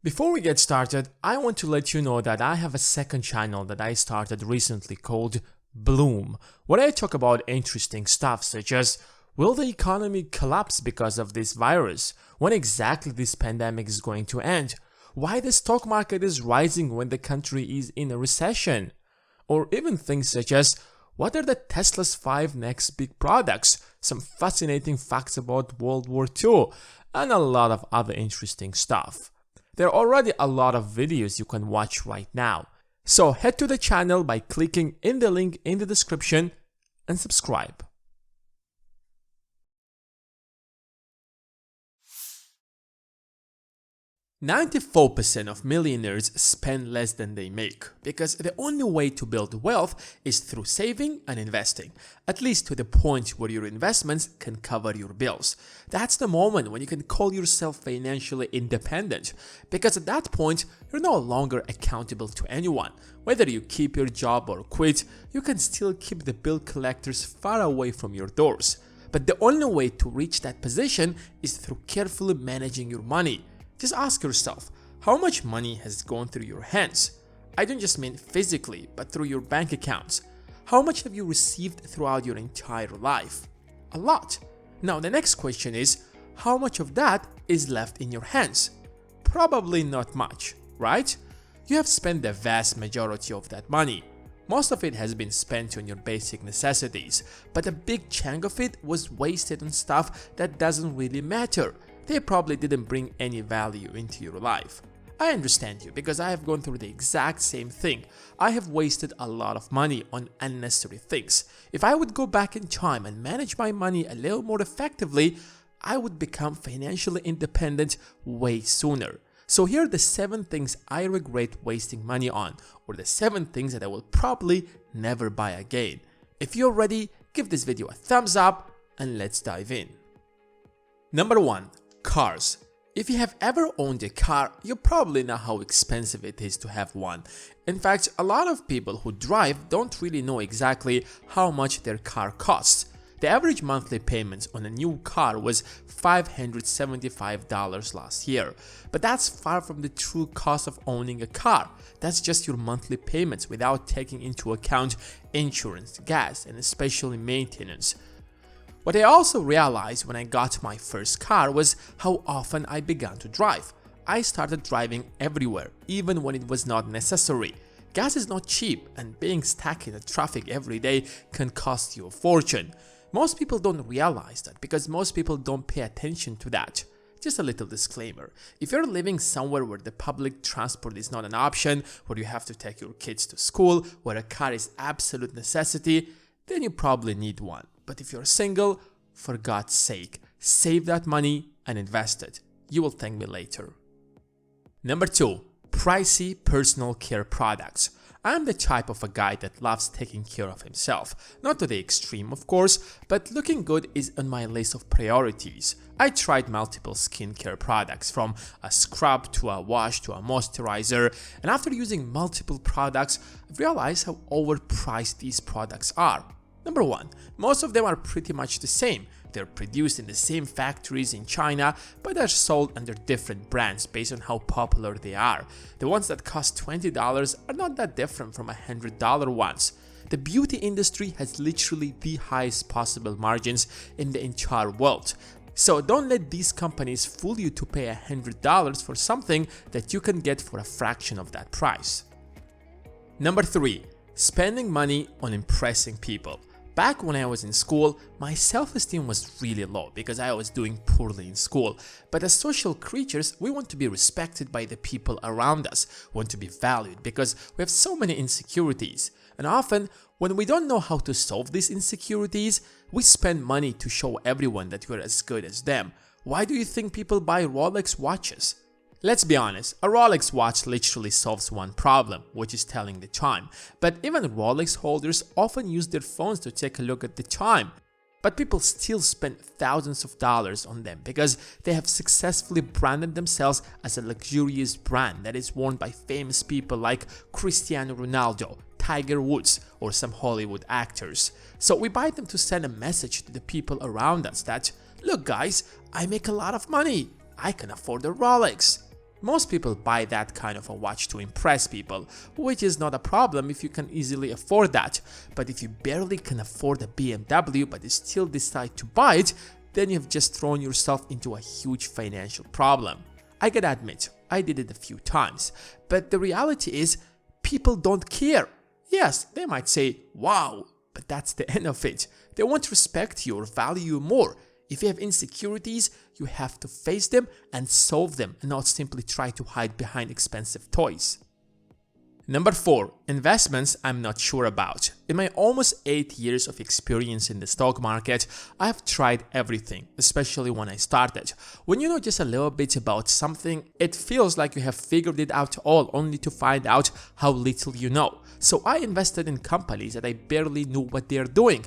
Before we get started, I want to let you know that I have a second channel that I started recently called Bloom, where I talk about interesting stuff such as will the economy collapse because of this virus? When exactly this pandemic is going to end? Why the stock market is rising when the country is in a recession? Or even things such as what are the Tesla's 5 next big products? Some fascinating facts about World War II, and a lot of other interesting stuff. There are already a lot of videos you can watch right now. So head to the channel by clicking in the link in the description and subscribe. 94% of millionaires spend less than they make because the only way to build wealth is through saving and investing, at least to the point where your investments can cover your bills. That's the moment when you can call yourself financially independent, because at that point you're no longer accountable to anyone. Whether you keep your job or quit, you can still keep the bill collectors far away from your doors. But the only way to reach that position is through carefully managing your money. Just ask yourself, how much money has gone through your hands? I don't just mean physically, but through your bank accounts. How much have you received throughout your entire life? A lot. Now the next question is, how much of that is left in your hands? Probably not much, right? You have spent the vast majority of that money. Most of it has been spent on your basic necessities, but a big chunk of it was wasted on stuff that doesn't really matter. They probably didn't bring any value into your life. I understand you because I have gone through the exact same thing. I have wasted a lot of money on unnecessary things. If I would go back in time and manage my money a little more effectively, I would become financially independent way sooner. So here are the 7 things I regret wasting money on, or the 7 things that I will probably never buy again. If you're ready, give this video a thumbs up and let's dive in. Number 1. Cars. If you have ever owned a car, you probably know how expensive it is to have one. In fact, a lot of people who drive don't really know exactly how much their car costs. The average monthly payments on a new car was $575 last year, but that's far from the true cost of owning a car. That's just your monthly payments without taking into account insurance, gas, and especially maintenance. What I also realized when I got my first car was how often I began to drive. I started driving everywhere, even when it was not necessary. Gas is not cheap, and being stuck in the traffic every day can cost you a fortune. Most people don't realize that because most people don't pay attention to that. Just a little disclaimer, if you're living somewhere where the public transport is not an option, where you have to take your kids to school, where a car is absolute necessity, then you probably need one. But if you're single, for God's sake, save that money and invest it. You will thank me later. Number 2. Pricey personal care products. I'm the type of a guy that loves taking care of himself. Not to the extreme, of course, but looking good is on my list of priorities. I tried multiple skincare products, from a scrub to a wash to a moisturizer, and after using multiple products, I realized how overpriced these products are. Number 1. Most of them are pretty much the same. They're produced in the same factories in China, but are sold under different brands based on how popular they are. The ones that cost $20 are not that different from $100 ones. The beauty industry has literally the highest possible margins in the entire world. So don't let these companies fool you to pay $100 for something that you can get for a fraction of that price. Number 3. Spending money on impressing people. Back when I was in school, my self-esteem was really low because I was doing poorly in school. But as social creatures, we want to be respected by the people around us, want to be valued because we have so many insecurities. And often, when we don't know how to solve these insecurities, we spend money to show everyone that we're as good as them. Why do you think people buy Rolex watches? Let's be honest, a Rolex watch literally solves one problem, which is telling the time. But even Rolex holders often use their phones to take a look at the time. But people still spend thousands of dollars on them because they have successfully branded themselves as a luxurious brand that is worn by famous people like Cristiano Ronaldo, Tiger Woods, or some Hollywood actors. So we buy them to send a message to the people around us that, look guys, I make a lot of money, I can afford a Rolex. Most people buy that kind of a watch to impress people, which is not a problem if you can easily afford that. But if you barely can afford a BMW but you still decide to buy it, then you've just thrown yourself into a huge financial problem. I gotta admit, I did it a few times, but the reality is people don't care. Yes, they might say, wow, but that's the end of it. They won't respect you or value you more. If you have insecurities, you have to face them and solve them and not simply try to hide behind expensive toys. Number 4. Investments I'm not sure about. In my almost 8 years of experience in the stock market, I have tried everything, especially when I started. When you know just a little bit about something, it feels like you have figured it out all only to find out how little you know. So I invested in companies that I barely knew what they're doing.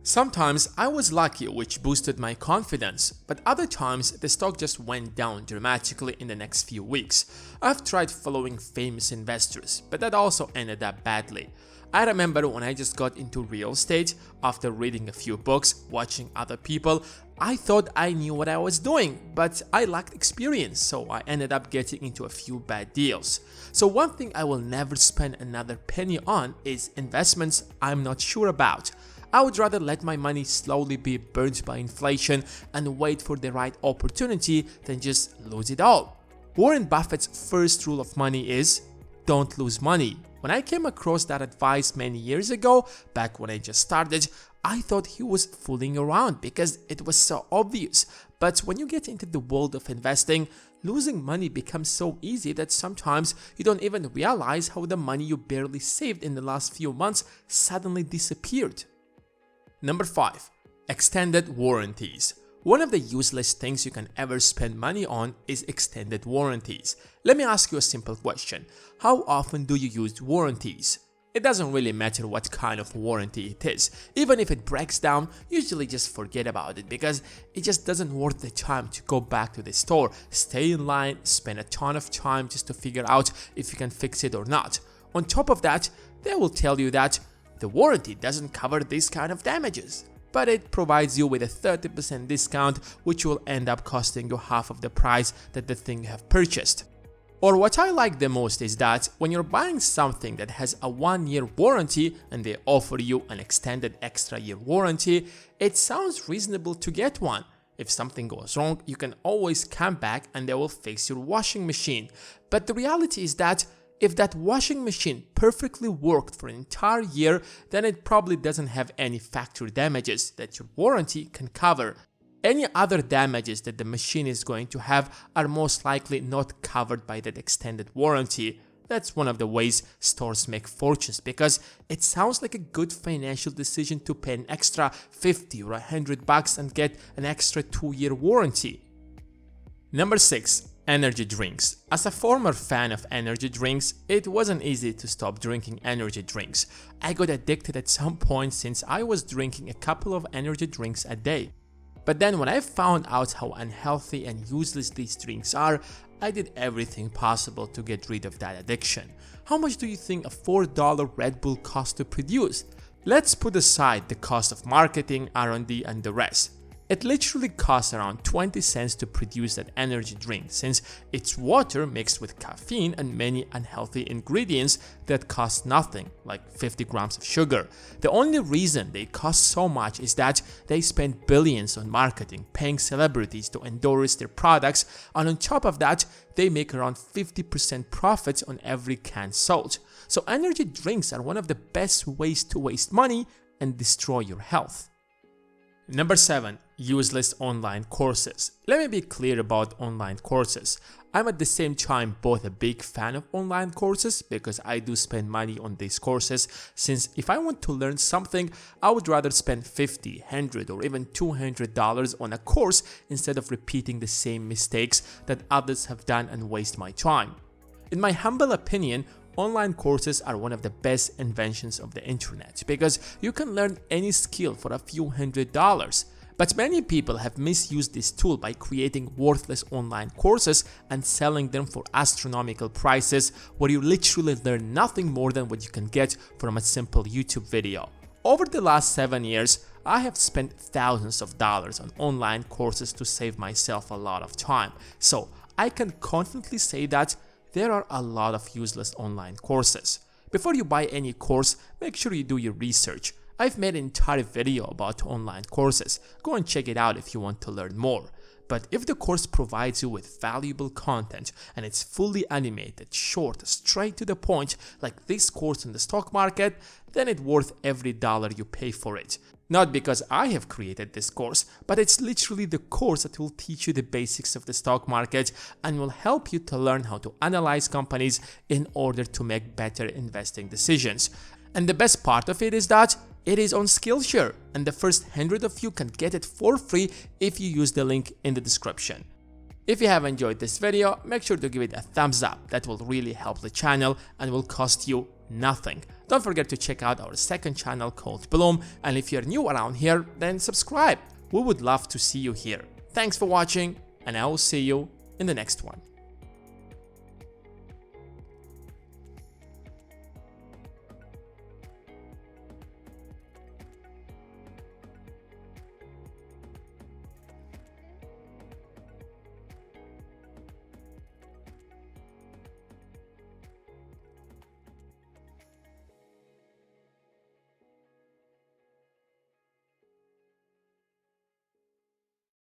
Sometimes I was lucky, which boosted my confidence, but other times the stock just went down dramatically in the next few weeks. I've tried following famous investors, but that also ended up badly. I remember when I just got into real estate, after reading a few books, watching other people, I thought I knew what I was doing, but I lacked experience, so I ended up getting into a few bad deals. So one thing I will never spend another penny on is investments I'm not sure about. I would rather let my money slowly be burnt by inflation and wait for the right opportunity than just lose it all. Warren Buffett's first rule of money is, don't lose money. When I came across that advice many years ago, back when I just started, I thought he was fooling around because it was so obvious. But when you get into the world of investing, losing money becomes so easy that sometimes you don't even realize how the money you barely saved in the last few months suddenly disappeared. Number 5. Extended warranties. One of the useless things you can ever spend money on is extended warranties. Let me ask you a simple question. How often do you use warranties? It doesn't really matter what kind of warranty it is. Even if it breaks down, usually just forget about it because it just doesn't worth the time to go back to the store, stay in line, spend a ton of time just to figure out if you can fix it or not. On top of that, they will tell you that the warranty doesn't cover this kind of damages, but it provides you with a 30% discount, which will end up costing you half of the price that the thing you have purchased. Or what I like the most is that when you're buying something that has a 1-year warranty and they offer you an extended extra year warranty, it sounds reasonable to get one. If something goes wrong, you can always come back and they will fix your washing machine. But the reality is that if that washing machine perfectly worked for an entire year, then it probably doesn't have any factory damages that your warranty can cover. Any other damages that the machine is going to have are most likely not covered by that extended warranty. That's one of the ways stores make fortunes because it sounds like a good financial decision to pay an extra $50 or $100 and get an extra 2-year warranty. Number 6. Energy drinks. As a former fan of energy drinks, it wasn't easy to stop drinking energy drinks. I got addicted at some point since I was drinking a couple of energy drinks a day. But then when I found out how unhealthy and useless these drinks are, I did everything possible to get rid of that addiction. How much do you think a $4 Red Bull costs to produce? Let's put aside the cost of marketing, R&D and the rest. It literally costs around 20 cents to produce that energy drink since it's water mixed with caffeine and many unhealthy ingredients that cost nothing, like 50 grams of sugar. The only reason they cost so much is that they spend billions on marketing, paying celebrities to endorse their products, and on top of that, they make around 50% profits on every can sold. So energy drinks are one of the best ways to waste money and destroy your health. Number 7. Useless online courses. Let me be clear about online courses. I'm at the same time both a big fan of online courses because I do spend money on these courses, since if I want to learn something, I would rather spend $50, $100 or even $200 on a course instead of repeating the same mistakes that others have done and waste my time. In my humble opinion, online courses are one of the best inventions of the internet because you can learn any skill for a few $100s. But many people have misused this tool by creating worthless online courses and selling them for astronomical prices where you literally learn nothing more than what you can get from a simple YouTube video. Over the last 7 years, I have spent thousands of dollars on online courses to save myself a lot of time. So I can confidently say that there are a lot of useless online courses. Before you buy any course, make sure you do your research. I've made an entire video about online courses. Go and check it out if you want to learn more. But if the course provides you with valuable content and it's fully animated, short, straight to the point, like this course in the stock market, then it's worth every dollar you pay for it. Not because I have created this course, but it's literally the course that will teach you the basics of the stock market and will help you to learn how to analyze companies in order to make better investing decisions. And the best part of it is that it is on Skillshare, and the first 100 of you can get it for free if you use the link in the description. If you have enjoyed this video, make sure to give it a thumbs up. That will really help the channel and will cost you nothing. Don't forget to check out our second channel called Bloom, and if you're new around here, then subscribe. We would love to see you here. Thanks for watching, and I will see you in the next one.